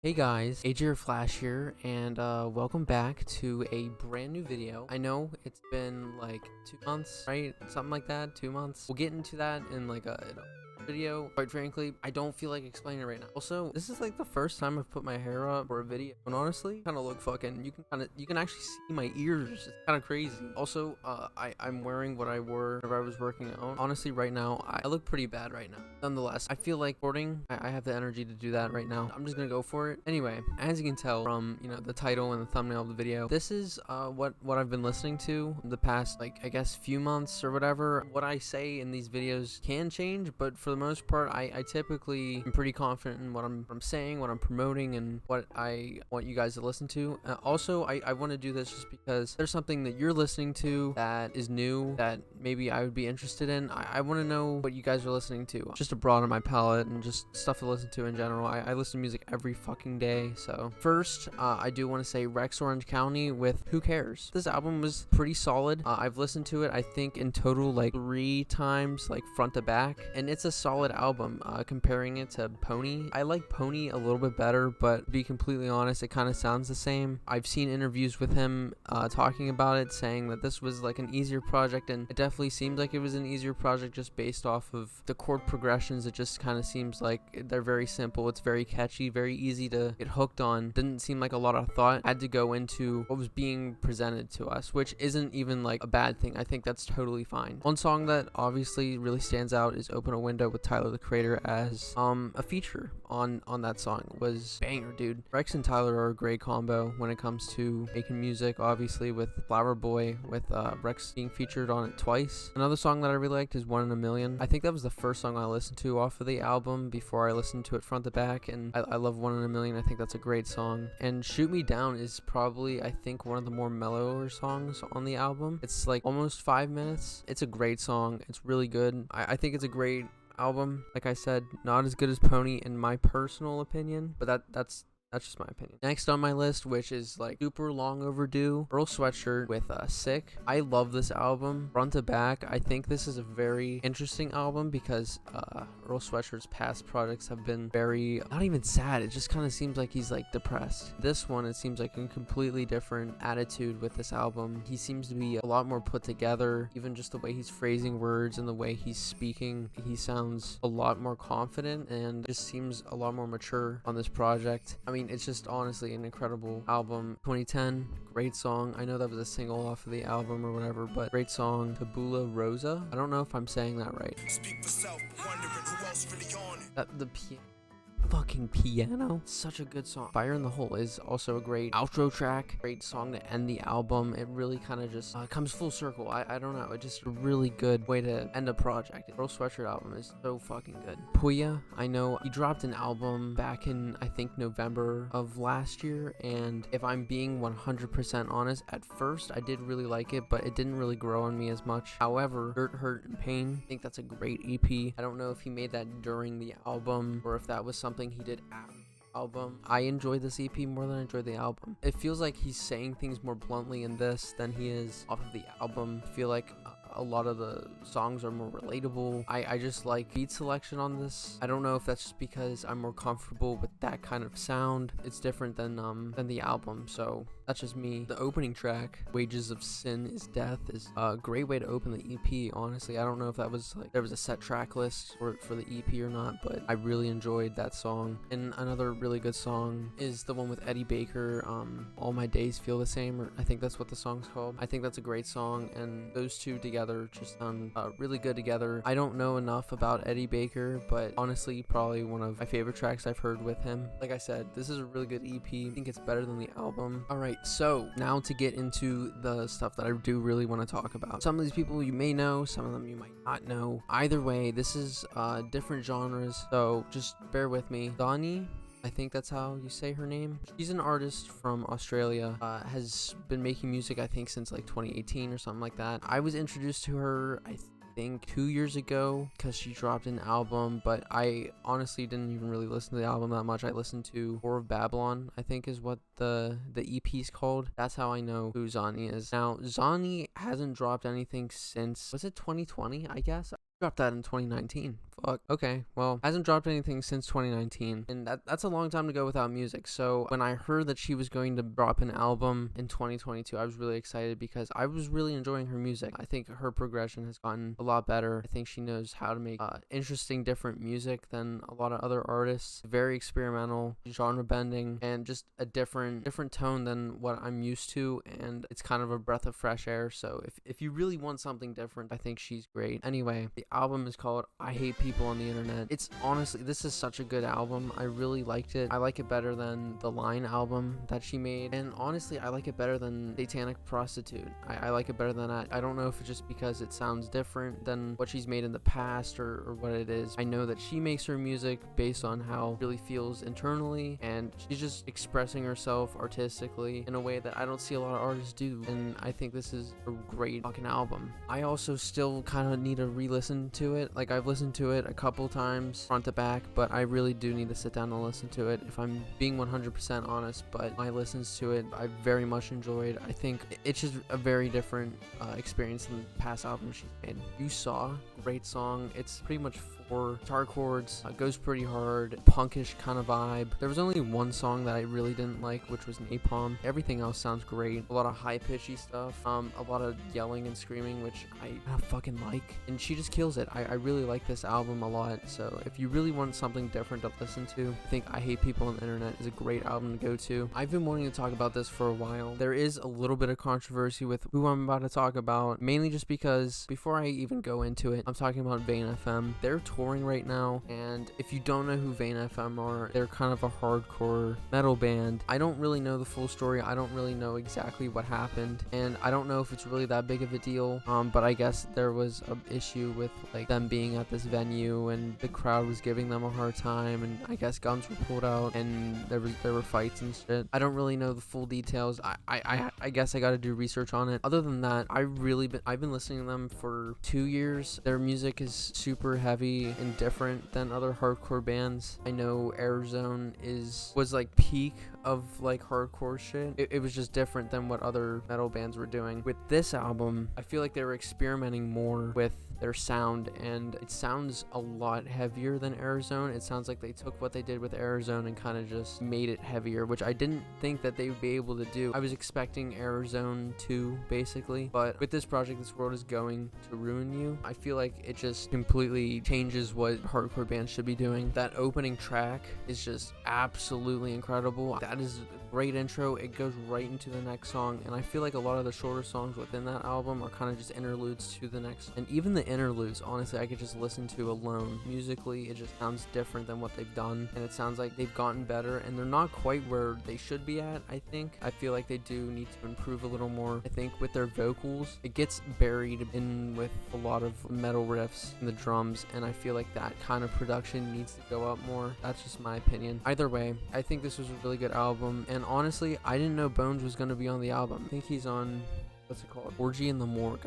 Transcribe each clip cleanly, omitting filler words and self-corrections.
Hey guys, AJ Flash here, and welcome back to a brand new video. I know it's been like 2 months, right? Something like that, 2 months. We'll get into that in like a video. Quite frankly, I don't feel like explaining it right now. Also, this is like the first time I've put my hair up for a video, and honestly, kind of look fucking. You can actually see my ears. It's kind of crazy. Also, I'm wearing what I wore whenever I was working out. Honestly, right now, I look pretty bad right now. Nonetheless, I feel like recording. I have the energy to do that right now. I'm just gonna go for it. Anyway, as you can tell from the title and the thumbnail of the video, this is what I've been listening to the past, like, I guess few months or whatever. What I say in these videos can change, but for the most part, I typically am pretty confident in what I'm saying, what I'm promoting, and what I want you guys to listen to. Also, I want to do this just because there's something that you're listening to that is new that maybe I would be interested in. I want to know what you guys are listening to, just to broaden my palette and just stuff to listen to in general. I listen to music every fucking day. So first, I do want to say Rex Orange County with Who Cares. This album was pretty solid. I've listened to it, I think, in total like 3 times, like front to back, and it's a solid album. Comparing it to Pony, I like Pony a little bit better, but to be completely honest, it kind of sounds the same. I've seen interviews with him talking about it, saying that this was like an easier project, and it definitely seemed like it was an easier project just based off of the chord progressions. It just kind of seems like they're very simple. It's very catchy, very easy to get hooked on. Didn't seem like a lot of thought had to go into what was being presented to us, which isn't even like a bad thing. I think that's totally fine. One song that obviously really stands out is Open a Window with Tyler the Creator as a feature on that song. Was banger, dude. Rex and Tyler are a great combo when it comes to making music, obviously with Flower Boy, with Rex being featured on it twice. Another song that I really liked is One in a Million. I think that was the first song I listened to off of the album before I listened to it front to back, and I love One in a Million. I think that's a great song. And Shoot Me Down is probably, I think, one of the more mellower songs on the album. It's like almost 5 minutes. It's a great song. It's really good. I think it's a great album. Like I said, not as good as Pony in my personal opinion, but that's just my opinion. Next on my list, which is like super long overdue, Earl Sweatshirt with Sick. I love this album front to back. I think this is a very interesting album because Earl Sweatshirt's past projects have been very, not even sad, it just kind of seems like he's like depressed. This one, it seems like a completely different attitude with this album. He seems to be a lot more put together. Even just the way he's phrasing words and the way he's speaking, he sounds a lot more confident and just seems a lot more mature on this project. I mean, it's just honestly an incredible album. 2010, great song. I know that was a single off of the album or whatever, but great song. Tabula Rosa. I don't know if I'm saying that right. Speak for self, wondering who else really on it. The fucking piano, such a good song. Fire in the Hole is also a great outro track, great song to end the album. It really kind of just comes full circle. I don't know, it's just a really good way to end a project. Earl Sweatshirt album is so fucking good. Pouya, I know he dropped an album back in, I think, November of last year, and if I'm being 100% honest, at first I did really like it, but it didn't really grow on me as much. However, Dirt, Hurt, and Pain, I think that's a great EP. I don't know if he made that during the album or if that was something he did after the album. I enjoyed this EP more than I enjoyed the album. It feels like he's saying things more bluntly in this than he is off of the album. I feel like a lot of the songs are more relatable. I just like beat selection on this. I don't know if that's just because I'm more comfortable with that kind of sound. It's different than the album, so that's just me. The opening track, Wages of Sin is Death, is a great way to open the EP. Honestly, I don't know if that was like there was a set track list for the EP or not, but I really enjoyed that song. And another really good song is the one with Eddie Baker, All My Days Feel the Same, or I think that's what the song's called. I think that's a great song, and those two together just sound really good together. I don't know enough about Eddie Baker, but honestly, probably one of my favorite tracks I've heard with him. Like I said, this is a really good EP. I think it's better than the album. Alright, so now to get into the stuff that I do really want to talk about. Some of these people you may know, some of them you might not know. Either way, this is different genres, so just bear with me. Zheani, I think that's how you say her name. She's an artist from Australia, has been making music, I think, since like 2018 or something like that. I was introduced to her, I think 2 years ago because she dropped an album, but I honestly didn't even really listen to the album that much. I listened to Whore of Babylon, I think is what the EP is called. That's how I know who Zheani is. Now, Zheani hasn't dropped anything since, was it 2020, I guess? Dropped that in 2019. Fuck. Okay, well, hasn't dropped anything since 2019, and that's a long time to go without music. So when I heard that she was going to drop an album in 2022, I was really excited because I was really enjoying her music. I think her progression has gotten a lot better. I think she knows how to make interesting, different music than a lot of other artists. Very experimental, genre bending, and just a different tone than what I'm used to. And it's kind of a breath of fresh air. So if you really want something different, I think she's great. Anyway, the album is called I Hate People on the Internet. It's honestly, this is such a good album. I really liked it. I like it better than the Line album that she made, and honestly I like it better than Satanic Prostitute. I like it better than that. I don't know if it's just because it sounds different than what she's made in the past or what it is. I know that she makes her music based on how it really feels internally, and she's just expressing herself artistically in a way that I don't see a lot of artists do, and I think this is a great fucking album. I also still kind of need to re-listen to it. Like, I've listened to it a couple times front to back, but I really do need to sit down and listen to it if I'm being 100% honest. But my listens to it I very much enjoyed. I think it's just a very different experience than the past albums she's made. You Saw, great song. It's pretty much 4 guitar chords, goes pretty hard, punkish kind of vibe. There was only one song that I really didn't like, which was Napalm. Everything else sounds great. A lot of high pitchy stuff, a lot of yelling and screaming, which I fucking like, and she just kills it. I really like this album a lot. So if you really want something different to listen to, I think I Hate People on the Internet is a great album to go to. I've been wanting to talk about this for a while. There is a little bit of controversy with who I'm about to talk about, mainly just because before I even go into it, I'm talking about Vane FM. They're touring right now, and if you don't know who Vane FM are, they're kind of a hardcore metal band. I don't really know the full story. I don't really know exactly what happened, and I don't know if it's really that big of a deal, but I guess there was an issue with like them being at this venue and the crowd was giving them a hard time, and I guess guns were pulled out and there were fights and shit. I don't really know the full details. I guess I gotta do research on it. Other than that, I've been listening to them for 2 years. Their music is super heavy and different than other hardcore bands. I know Airzone was like peak of like hardcore shit. It was just different than what other metal bands were doing. With this album, I feel like they were experimenting more with their sound, and it sounds a lot heavier than Airzone. It sounds like they took what they did with Airzone and kind of just made it heavier, which I didn't think that they would be able to do. I was expecting Airzone 2 basically, but with this project, This World Is Going to Ruin You, I feel like it just completely changes what hardcore bands should be doing. That opening track is just absolutely incredible. That is a great intro. It goes right into the next song, and I feel like a lot of the shorter songs within that album are kind of just interludes to the next, and even the interludes, honestly, I could just listen to alone. Musically, it just sounds different than what they've done, and it sounds like they've gotten better, and they're not quite where they should be at. I feel like they do need to improve a little more. I think with their vocals, it gets buried in with a lot of metal riffs and the drums, and I feel like that kind of production needs to go up more. That's just my opinion. Either way, I think this was a really good album, and honestly, I didn't know Bones was going to be on the album. I think he's on, what's it called? Orgy in the Morgue,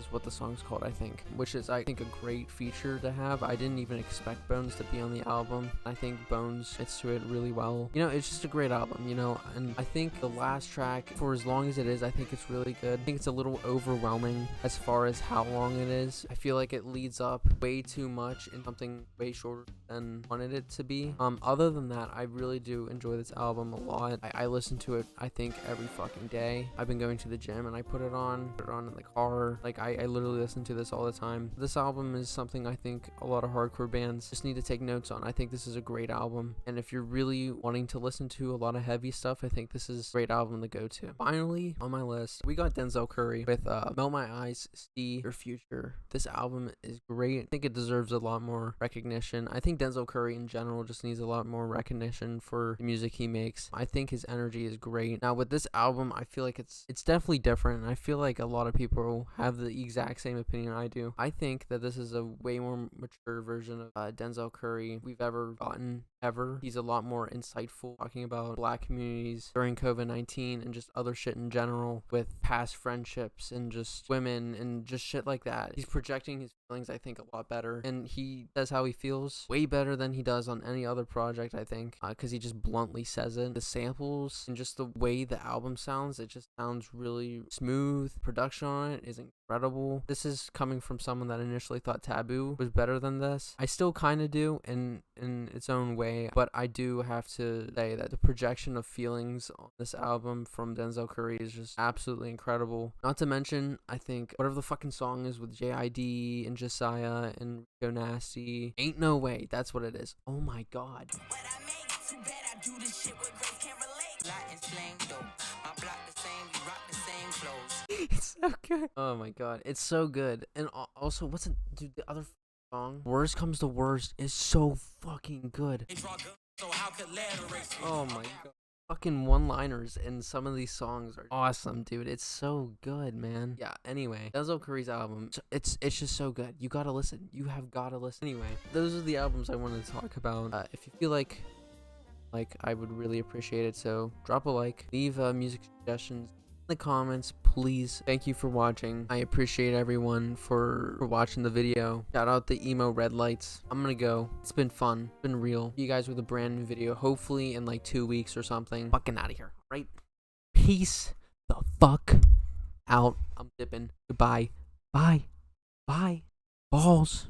is what the song's called, I think, which is, I think, a great feature to have. I didn't even expect Bones to be on the album. I think Bones fits to it really well. You know, it's just a great album, you know, and I think the last track, for as long as it is, I think it's really good. I think it's a little overwhelming as far as how long it is. I feel like it leads up way too much in something way shorter than wanted it to be. Other than that, I really do enjoy this album a lot. I listen to it, I think, every fucking day. I've been going to the gym and I put it on in the car. Like, I literally listen to this all the time. This album is something I think a lot of hardcore bands just need to take notes on. I think this is a great album, and if you're really wanting to listen to a lot of heavy stuff, I think this is a great album to go to. Finally, on my list, we got Denzel Curry with Melt My Eyez See Your Future. This album is great. I think it deserves a lot more recognition. I think Denzel Curry in general just needs a lot more recognition for the music he makes. I think his energy is great. Now with this album, I feel like it's definitely different, and I feel like a lot of people have the exact same opinion I do. I think that this is a way more mature version of Denzel Curry we've ever gotten, ever. He's a lot more insightful, talking about black communities during COVID-19 and just other shit in general, with past friendships and just women and just shit like that. He's projecting his feelings, I think, a lot better, and he says how he feels way better than he does on any other project, I think, because he just bluntly says it. The samples and just the way the album sounds, it just sounds really smooth. Production on it is incredible. incredible. This is coming from someone that initially thought Taboo was better than this. I still kind of do in its own way, but I do have to say that the projection of feelings on this album from Denzel Curry is just absolutely incredible. Not to mention, I think whatever the fucking song is with JID and Josiah and Rico Nasty, Ain't No Way, that's what it is. Oh my god. It's so good. Oh my god, it's so good. And also, what's it, dude? The other song, Worst Comes to Worst, is so fucking good. Oh my god, fucking one-liners in some of these songs are awesome, dude. It's so good, man. Yeah. Anyway, Denzel Curry's album, it's just so good. You gotta listen. You have gotta listen. Anyway, those are the albums I wanted to talk about. If you feel like I would really appreciate it. So drop a like, leave music suggestions in the comments, please. Thank you for watching. I appreciate everyone for watching the video. Shout out the emo red lights. I'm gonna go. It's been fun. It's been real. See you guys with a brand new video, hopefully in like 2 weeks or something. Fucking out of here, right? Peace the fuck out. I'm dipping. Goodbye. Bye. Bye. Balls.